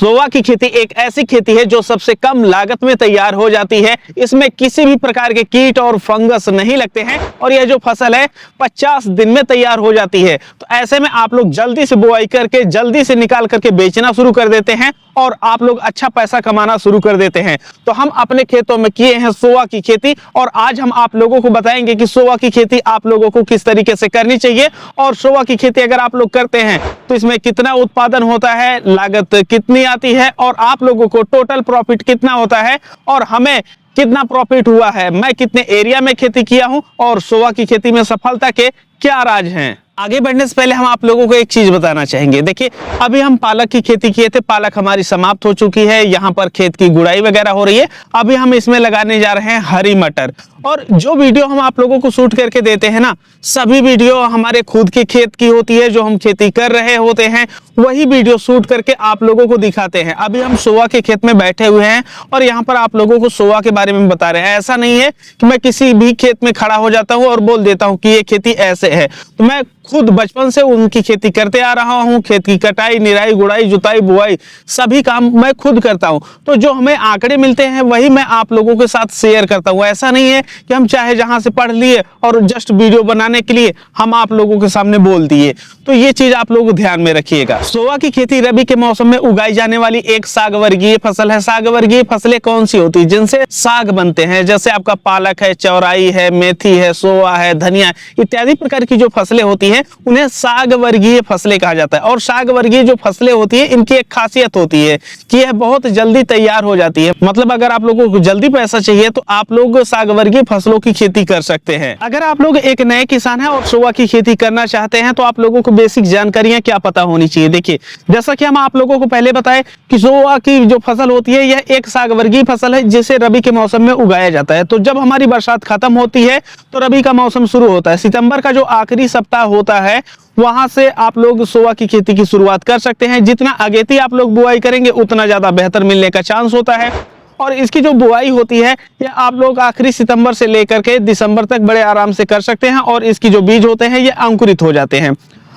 सोवा की खेती एक ऐसी खेती है जो सबसे कम लागत में तैयार हो जाती है। इसमें किसी भी प्रकार के कीट और फंगस नहीं लगते हैं और यह जो फसल है 50 दिन में तैयार हो जाती है। तो ऐसे में आप लोग जल्दी से बुआई करके जल्दी से निकाल करके बेचना शुरू कर देते हैं और आप लोग अच्छा पैसा कमाना शुरू कर देते हैं। तो हम अपने खेतों में किए हैं सोवा की खेती और आज हम आप लोगों को बताएंगे कि सोवा की खेती आप लोगों को किस तरीके से करनी चाहिए और सोवा की खेती अगर आप लोग करते हैं तो इसमें कितना उत्पादन होता है, लागत कितनी आती है और आप लोगों को टोटल प्रॉफिट कितना होता है और हमें कितना प्रॉफिट हुआ है, मैं कितने एरिया में खेती किया हूं और सोवा की खेती में सफलता के क्या राज हैं। आगे बढ़ने से पहले हम आप लोगों को एक चीज बताना चाहेंगे। देखिए, अभी हम पालक की खेती किए थे, पालक हमारी समाप्त हो चुकी है, यहाँ पर खेत की गुड़ाई वगैरह हो रही है। अभी हम इसमें लगाने जा रहे हैं हरी मटर और जो वीडियो हम आप लोगों को शूट करके देते हैं ना, सभी वीडियो हमारे खुद के खेत की होती है, जो हम खेती कर रहे होते हैं वही वीडियो शूट करके आप लोगों को दिखाते हैं। अभी हम सोवा के खेत में बैठे हुए हैं और यहाँ पर आप लोगों को सोवा के बारे में बता रहे हैं। ऐसा नहीं है कि मैं किसी भी खेत में खड़ा हो जाता हूँ और बोल देता हूँ कि ये खेती ऐसे है। तो मैं खुद बचपन से उनकी खेती करते आ रहा हूँ। खेत की कटाई, निराई, गुड़ाई, जुताई, बुआई सभी काम मैं खुद करता हूँ। तो जो हमें आंकड़े मिलते हैं वही मैं आप लोगों के साथ शेयर करता हूँ। ऐसा नहीं है कि हम चाहे जहां से पढ़ लिए और जस्ट वीडियो बनाने के लिए हम आप लोगों के सामने बोल दिए। तो ये चीज आप लोग ध्यान में रखिएगा। सोवा की खेती रबी के मौसम में उगाई जाने वाली एक साग वर्गीय फसल है। साग वर्गीय फसलें कौन सी होती है जिनसे साग बनते हैं? जैसे आपका पालक है, चौराई है, मेथी है, सोवा है, धनिया इत्यादि प्रकार की जो फसलें होती हैं उन्हें साग वर्गीय फसलें कहा जाता है। और साग वर्गीय जो फसलें होती है इनकी एक खासियत होती है कि यह बहुत जल्दी तैयार हो जाती है। मतलब अगर आप लोगों को जल्दी पैसा चाहिए तो आप लोग साग वर्गीय फसलों की खेती कर सकते हैं। अगर आप लोग एक नए किसान हैं और सोवा की खेती करना चाहते हैं तो आप लोगों को बेसिक जानकारियां क्या पता होनी चाहिए। देखिए, जैसा कि हम आप लोगों को पहले बताएं कि सोवा की जो फसल होती है यह एक साग वर्गीय फसल है जिसे रबी के मौसम में उगाया जाता है। तो जब हमारी बरसात खत्म होती है तो रबी का मौसम शुरू होता है। सितंबर का जो आखिरी सप्ताह होता है वहां से आप लोग सोवा की खेती की शुरुआत कर सकते हैं। जितना अगेती आप लोग बुआई करेंगे उतना ज्यादा बेहतर मिलने का चांस होता है। और इसकी जो बुआई होती है ये आप लोग आखिरी सितंबर से लेकर के दिसंबर तक बड़े आराम से कर सकते हैं और इसकी जो बीज होते हैं ये अंकुरित हो जाते हैं।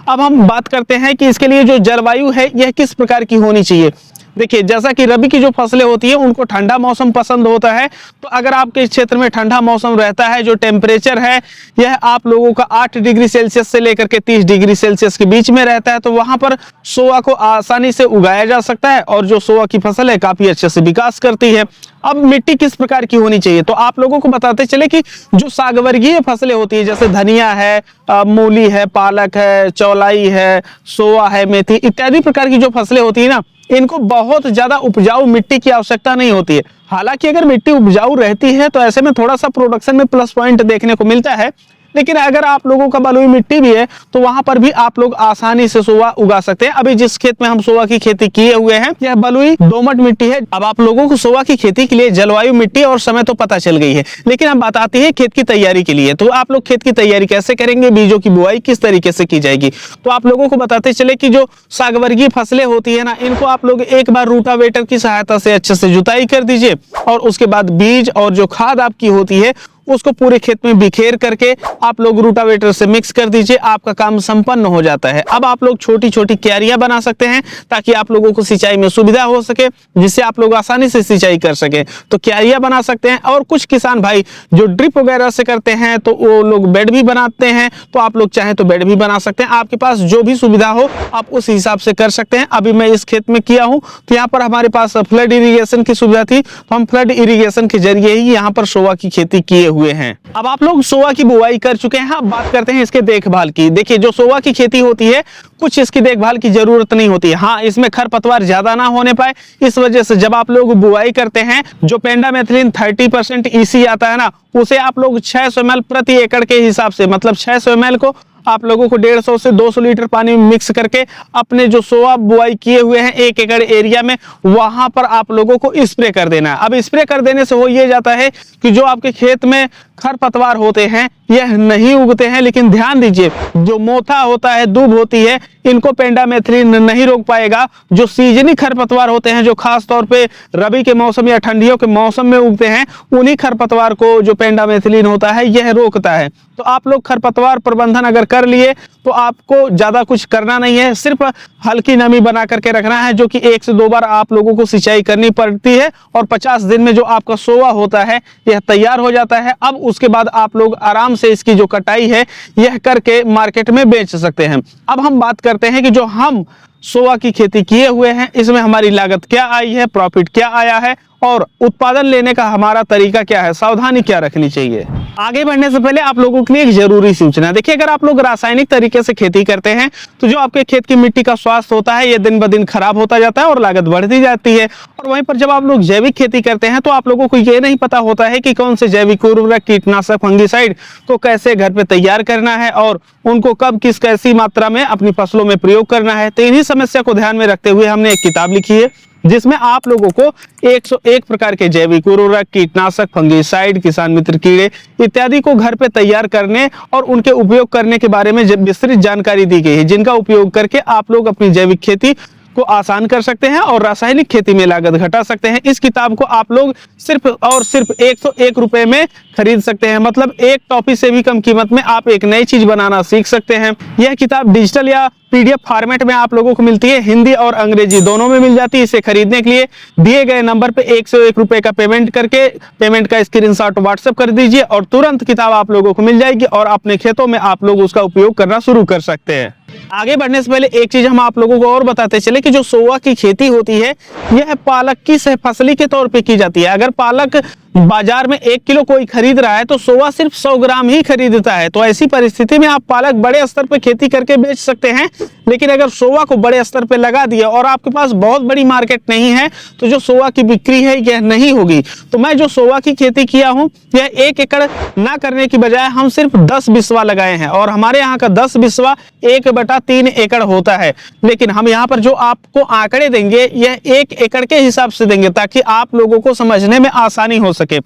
अब हम बात करते हैं कि इसके लिए जो जलवायु है यह किस प्रकार की होनी चाहिए। देखिए, जैसा कि रबी की जो फसलें होती है उनको ठंडा मौसम पसंद होता है। तो अगर आपके क्षेत्र में ठंडा मौसम रहता है, जो टेम्परेचर है यह आप लोगों का 8 डिग्री सेल्सियस से लेकर के 30 डिग्री सेल्सियस के बीच में रहता है, तो वहां पर सोवा को आसानी से उगाया जा सकता है और जो सोवा की फसल है काफी अच्छे से विकास करती है। अब मिट्टी किस प्रकार की होनी चाहिए तो आप लोगों को बताते चले कि जो सागवर्गीय फसलें होती है जैसे धनिया है, मूली है, पालक है, चौलाई है, सोवा है, मेथी इत्यादि प्रकार की जो फसलें होती है ना, इनको बहुत ज्यादा उपजाऊ मिट्टी की आवश्यकता नहीं होती है। हालांकि अगर मिट्टी उपजाऊ रहती है तो ऐसे में थोड़ा सा प्रोडक्शन में प्लस पॉइंट देखने को मिलता है। लेकिन अगर आप लोगों का बलुई मिट्टी भी है तो वहां पर भी आप लोग आसानी से सोवा उगा सकते हैं। अभी जिस खेत में हम सोवा की खेती किए हुए हैं यह बलुई दोमट मिट्टी है। अब आप लोगों को सोवा की खेती के लिए जलवायु, मिट्टी और समय तो पता चल गई है, लेकिन अब बात आती है खेत की तैयारी के लिए। तो आप लोग खेत की तैयारी कैसे करेंगे, बीजों की बुआई किस तरीके से की जाएगी, तो आप लोगों को बताते चले कि जो सागवर्गीय फसलें होती है ना, इनको आप लोग एक बार रूटावेटर की सहायता से अच्छे से जुताई कर दीजिए और उसके बाद बीज और जो खाद आपकी होती है उसको पूरे खेत में बिखेर करके आप लोग रूटावेटर से मिक्स कर दीजिए। आपका काम संपन्न हो जाता है। अब आप लोग छोटी छोटी क्यारियां बना सकते हैं ताकि आप लोगों को सिंचाई में सुविधा हो सके, जिससे आप लोग आसानी से सिंचाई कर सके। तो क्यारियां बना सकते हैं और कुछ किसान भाई जो ड्रिप वगैरह से करते हैं तो वो लोग बेड भी बनाते हैं, तो आप लोग चाहें तो बेड भी बना सकते हैं। आपके पास जो भी सुविधा हो आप उस हिसाब से कर सकते हैं। अभी मैं इस खेत में किया हूँ तो यहाँ पर हमारे पास फ्लड इरिगेशन की सुविधा थी, तो हम फ्लड इरिगेशन के जरिए ही यहाँ पर सोवा की खेती किए हुए हैं। अब आप लोग सोवा की बुआई कर चुके हैं, अब बात करते हैं इसके देखभाल की। देखिए, जो सोवा की खेती होती है कुछ इसकी देखभाल की जरूरत नहीं होती है। हाँ, इसमें खरपतवार ज्यादा ना होने पाए इस वजह से जब आप लोग बुआई करते हैं जो पेंडामेथिलिन 30% EC आता है ना, उसे आप लोग 600 ml प्रति एकड़ के हिसाब से, मतलब 600 ml को आप लोगों को 150 से 200 लीटर पानी में मिक्स करके अपने जो सोवा बुआई किए हुए हैं 1 एकड़ एरिया में वहां पर आप लोगों को स्प्रे कर देना है। अब स्प्रे कर देने से हो ये जाता है कि जो आपके खेत में खरपतवार होते हैं यह नहीं उगते हैं। लेकिन ध्यान दीजिए, जो मोथा होता है, दूब होती है, इनको पेंडामेथिलिन नहीं रोक पाएगा। जो सीजनी खरपतवार होते हैं जो खास तौर पे रबी के मौसम या ठंडियों के मौसम में उगते हैं, उन्हीं खरपतवार को जो पेंडामेथिलिन होता है यह रोकता है। तो तो आप लोग खरपतवार प्रबंधन अगर कर लिए तो आपको ज्यादा कुछ करना नहीं है, सिर्फ हल्की नमी बना करके रखना है, जो कि 1 से 2 बार आप लोगों को सिंचाई करनी पड़ती है। और 50 दिन में जो आपका सोवा होता है यह तैयार हो जाता है। अब उसके बाद आप लोग आराम से इसकी जो कटाई है यह करके मार्केट में बेच सकते हैं। अब हम बात करते हैं कि जो हम सोवा की खेती किए हुए हैं इसमें हमारी लागत क्या आई है, प्रॉफिट क्या आया है और उत्पादन लेने का हमारा तरीका क्या है, सावधानी क्या रखनी चाहिए। आगे बढ़ने से पहले आप लोगों के लिए एक जरूरी सूचना। देखिए, अगर आप लोग रासायनिक तरीके से खेती करते हैं तो जो आपके खेत की मिट्टी का स्वास्थ्य होता है ये दिन ब दिन खराब होता जाता है और लागत बढ़ती जाती है। और वहीं पर जब आप लोग जैविक खेती करते हैं तो आप लोगों को ये नहीं पता होता है कि कौन से जैविक उर्वरक, कीटनाशक, फंगिसाइड को कैसे घर पे तैयार करना है और उनको कब किस कैसी मात्रा में अपनी फसलों में प्रयोग करना है। तो इन्हीं समस्या को ध्यान में रखते हुए हमने एक किताब लिखी है जिसमें आप लोगों को 101 प्रकार के जैविक उर्वरक, कीटनाशक, फंगिसाइड, किसान मित्र कीड़े इत्यादि को घर पे तैयार करने और उनके उपयोग करने के बारे में विस्तृत जानकारी दी गई है, जिनका उपयोग करके आप लोग अपनी जैविक खेती को आसान कर सकते हैं और रासायनिक खेती में लागत घटा सकते हैं। इस किताब को आप लोग सिर्फ और सिर्फ 101 रुपए में खरीद सकते हैं, मतलब एक टॉफी से भी कम कीमत में आप एक नई चीज बनाना सीख सकते हैं। यह किताब डिजिटल या PDF फॉर्मेट में आप लोगों को मिलती है, हिंदी और अंग्रेजी दोनों में मिल जाती है। इसे खरीदने के लिए दिए गए नंबर पे 101 रुपए का पेमेंट करके पेमेंट का स्क्रीनशॉट व्हाट्सएप कर दीजिए और तुरंत किताब आप लोगों को मिल जाएगी और अपने खेतों में आप लोग उसका उपयोग करना शुरू कर सकते हैं। आगे बढ़ने से पहले एक चीज हम आप लोगों को और बताते चले कि जो सोवा की खेती होती है यह पालक की सहफसली के तौर पे की जाती है। अगर पालक बाजार में 1 किलो कोई खरीद रहा है तो सोवा सिर्फ 100 ग्राम ही खरीदता है। तो ऐसी परिस्थिति में आप पालक बड़े स्तर पे खेती करके बेच सकते हैं, लेकिन अगर सोवा को बड़े स्तर पे लगा दिया और आपके पास बहुत बड़ी मार्केट नहीं है तो जो सोवा की बिक्री है यह नहीं होगी। तो मैं जो सोवा की खेती किया हूँ यह 1 एकड़ ना करने की बजाय हम सिर्फ 10 बिस्वा लगाए हैं और हमारे यहाँ का 10 बिस्वा 1/3 एकड़ होता है। लेकिन हम यहाँ पर जो आपको आंकड़े देंगे यह 1 एकड़ के हिसाब से देंगे ताकि आप लोगों को समझने में आसानी हो सके।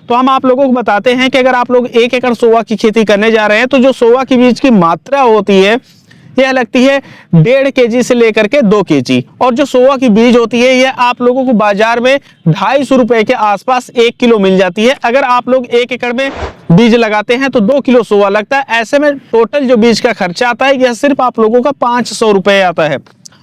तो हम आप लोगों को बताते हैं कि अगर आप लोग 1 एकड़ सोवा की खेती करने जा रहे हैं तो जो सोवा की बीज की मात्रा होती है यह लगती है 1.5 kg से लेकर के 2 kg और जो सोवा की बीज होती है यह आप लोगों को बाजार में 250 रुपए के आसपास 1 किलो मिल जाती है। अगर आप लोग 1 एकड़ में बीज लगाते हैं तो 2 किलो सोवा लगता है। ऐसे में टोटल जो बीज का खर्चा आता है यह सिर्फ आप लोगों का 500 रुपए आता है।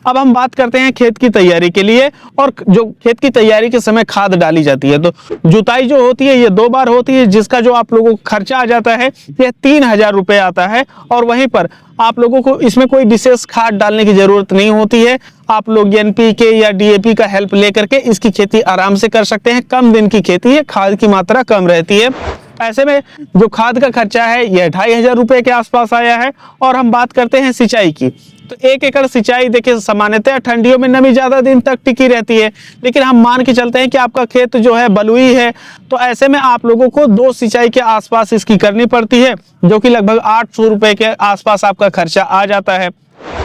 अब हम बात करते हैं खेत की तैयारी के लिए और जो खेत की तैयारी के समय खाद डाली जाती है तो जुताई जो होती है ये 2 बार होती है, जिसका जो आप लोगों को खर्चा आ जाता है यह 3000 रुपए आता है। और वहीं पर आप लोगों को इसमें कोई विशेष खाद डालने की जरूरत नहीं होती है। आप लोग NPK या DAP का हेल्प लेकर के इसकी खेती आराम से कर सकते हैं। कम दिन की खेती है, खाद की मात्रा कम रहती है। ऐसे में जो खाद का खर्चा है यह 2500 रुपए के आसपास आया है। और हम बात करते हैं सिंचाई की तो 1 एकड़ सिंचाई देखिए सामान्यतः ठंडियों में नमी ज्यादा दिन तक टिकी रहती है, लेकिन हम मान के चलते हैं कि आपका खेत जो है बलुई है तो ऐसे में आप लोगों को 2 सिंचाई के आसपास इसकी करनी पड़ती है, जो कि लगभग 800 रुपए के आसपास आपका खर्चा आ जाता है।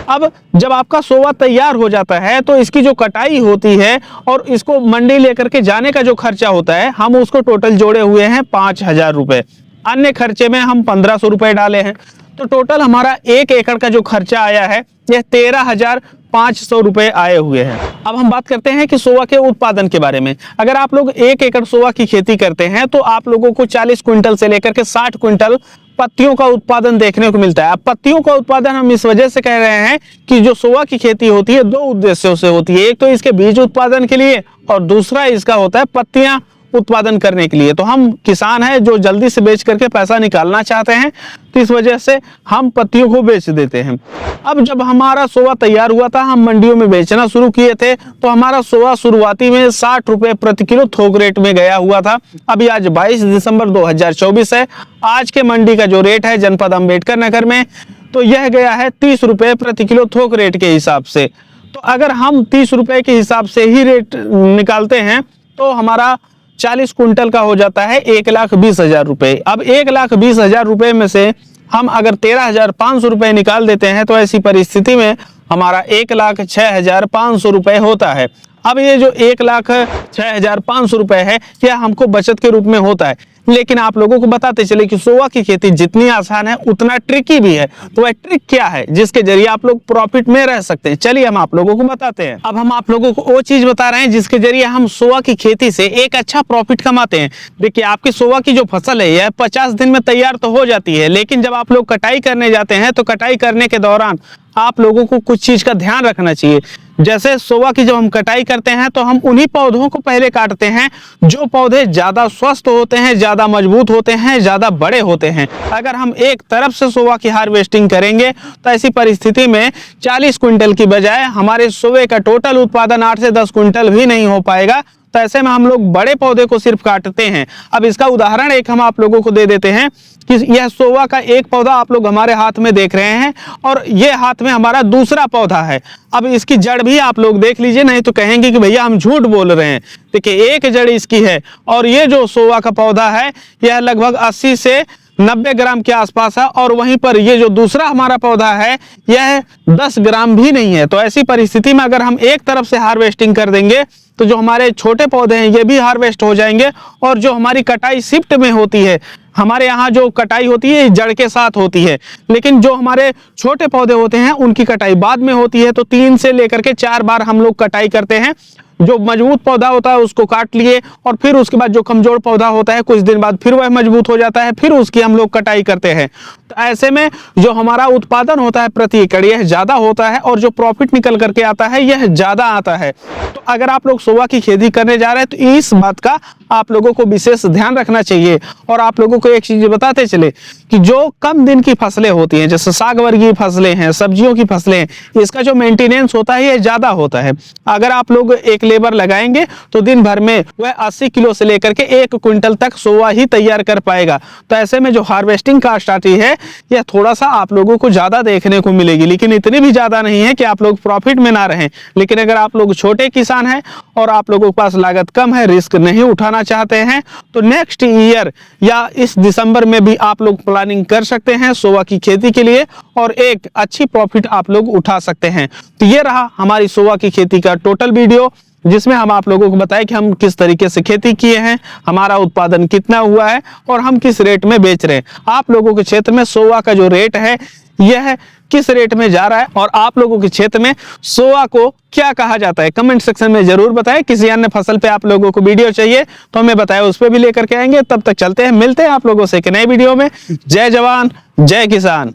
अब जब आपका सोवा तैयार हो जाता है तो इसकी जो कटाई होती है और इसको मंडी लेकर के जाने का जो खर्चा होता है हम उसको टोटल जोड़े हुए हैं 5000 रुपए। अन्य खर्चे में हम 1500 रुपए डाले हैं तो टोटल हमारा 1 एकड़ का जो खर्चा आया है यह 13,500 रुपए आए हुए हैं। अब हम बात करते हैं कि सोवा के उत्पादन के बारे में। अगर आप लोग 1 एकड़ सोवा की खेती करते हैं तो आप लोगों को 40 क्विंटल से लेकर के 60 क्विंटल पत्तियों का उत्पादन देखने को मिलता है। अब पत्तियों का उत्पादन हम इस वजह से कह रहे हैं कि जो सोवा की खेती होती है 2 उद्देश्यों से होती है। एक तो इसके बीज उत्पादन के लिए और दूसरा इसका होता है पत्तियां उत्पादन करने के लिए। तो हम किसान हैं जो जल्दी से बेच करके पैसा निकालना चाहते हैं, तो इस वजह से हम पत्तियों को बेच देते हैं। अब जब हमारा सोवा तैयार हुआ था हम मंडियों में बेचना शुरू किए थे तो हमारा सोवा शुरुआती में 60 रुपए प्रति किलो थोक रेट में गया हुआ था। अभी आज 22 दिसंबर 2024 है। आज के मंडी का जो रेट है जनपद अम्बेडकर नगर में तो यह गया है 30 रुपए प्रति किलो थोक रेट के हिसाब से। तो अगर हम 30 रुपए के हिसाब से ही रेट निकालते हैं तो हमारा 40 कुंटल का हो जाता है 1,20,000 रुपए। अब 1,20,000 रुपए में से हम अगर 13,500 रुपए निकाल देते हैं तो ऐसी परिस्थिति में हमारा 1,06,500 रुपए होता है। अब ये जो 1,06,500 रुपए है यह हमको बचत के रूप में होता है। लेकिन आप लोगों को बताते चले कि सोवा की खेती जितनी आसान है उतना ट्रिकी भी है। तो वह ट्रिक क्या है जिसके जरिए आप लोग प्रॉफिट में रह सकते हैं, चलिए हम आप लोगों को बताते हैं। अब हम आप लोगों को वो चीज बता रहे हैं जिसके जरिए हम सोवा की खेती से एक अच्छा प्रॉफिट कमाते हैं। देखिए, आपकी सोवा की जो फसल है यह 50 दिन में तैयार तो हो जाती है, लेकिन जब आप लोग कटाई करने जाते हैं तो कटाई करने के दौरान आप लोगों को कुछ चीज का ध्यान रखना चाहिए। जैसे सोवा की जब हम कटाई करते हैं तो हम उन्हीं पौधों को पहले काटते हैं जो पौधे ज्यादा स्वस्थ होते हैं, ज्यादा मजबूत होते हैं, ज्यादा बड़े होते हैं। अगर हम एक तरफ से सोवा की हार्वेस्टिंग करेंगे तो ऐसी परिस्थिति में 40 क्विंटल की बजाय हमारे सोवे का टोटल उत्पादन 8 से 10 क्विंटल भी नहीं हो पाएगा। तो ऐसे में हम लोग बड़े पौधे को सिर्फ काटते हैं। अब इसका उदाहरण एक हम आप लोगों को दे देते हैं कि यह सोवा का एक पौधा आप लोग हमारे हाथ में देख रहे हैं और ये हाथ में हमारा दूसरा पौधा है। अब इसकी जड़ भी आप लोग देख लीजिए, नहीं तो कहेंगे कि भैया हम झूठ बोल रहे हैं। देखिए, एक जड़ इसकी है और ये जो सोवा का पौधा है यह लगभग 80 से 90 ग्राम के आसपास है और वहीं पर ये जो दूसरा हमारा पौधा है यह 10 ग्राम भी नहीं है। तो ऐसी परिस्थिति में अगर हम एक तरफ से हार्वेस्टिंग कर देंगे तो जो हमारे छोटे पौधे हैं ये भी हार्वेस्ट हो जाएंगे और जो हमारी कटाई शिफ्ट में होती है, हमारे यहाँ जो कटाई होती है जड़ के साथ होती है, लेकिन जो हमारे छोटे पौधे होते हैं उनकी कटाई बाद में होती है। तो 3 से लेकर के 4 बार हम लोग कटाई करते हैं। जो मजबूत पौधा होता है उसको काट लिए और फिर उसके बाद जो कमजोर पौधा होता है कुछ दिन बाद फिर वह मजबूत हो जाता है, फिर उसकी हम लोग कटाई करते हैं। तो ऐसे में जो हमारा उत्पादन होता है प्रति एकड़ यह ज्यादा होता है और जो प्रॉफिट निकल करके आता है यह ज्यादा आता है। तो अगर आप लोग सोवा की खेती करने जा रहे हैं तो इस बात का आप लोगों को विशेष ध्यान रखना चाहिए। और आप लोगों को एक चीज बताते चले कि जो कम दिन की फसलें होती हैं, जैसे साग वर्गीय फसलें हैं, सब्जियों की फसलें हैं, इसका जो मेंटेनेंस होता है यह ज्यादा होता है। अगर आप लोग एक लेबर लगाएंगे तो दिन भर में वह 80 किलो से लेकर के 1 क्विंटल तक सोवा ही तैयार कर पाएगा। तो ऐसे में जो हार्वेस्टिंग कास्ट आती है यह थोड़ा सा आप लोगों को ज्यादा देखने को मिलेगी, लेकिन इतनी भी ज्यादा नहीं है कि आप लोग प्रॉफिट में ना रहें। लेकिन अगर आप लोग छोटे किसान हैं और आप लोगों के पास लागत कम है, रिस्क नहीं उठाना चाहते हैं, तो नेक्स्ट ईयर या इस दिसंबर में भी आप लोग प्लानिंग कर सकते हैं सोवा की खेती के लिए और एक अच्छी प्रॉफिट आप लोग उठा सकते हैं। तो ये रहा हमारी सोवा की खेती का टोटल वीडियो, जिसमें हम आप लोगों को बताएं कि हम किस तरीके से खेती किए हैं, हमारा उत्पादन कितना हुआ है और हम किस रेट में बेच रहे हैं। आप लोगों के क्षेत्र में सोवा का जो रेट है यह किस रेट में जा रहा है और आप लोगों के क्षेत्र में सोवा को क्या कहा जाता है, कमेंट सेक्शन में जरूर बताएं। किसी अन्य फसल पे आप लोगों को वीडियो चाहिए तो हमें बताएं, उस पर भी लेकर के आएंगे। तब तक चलते हैं, मिलते हैं आप लोगों से एक नए वीडियो में। जय जवान जय किसान।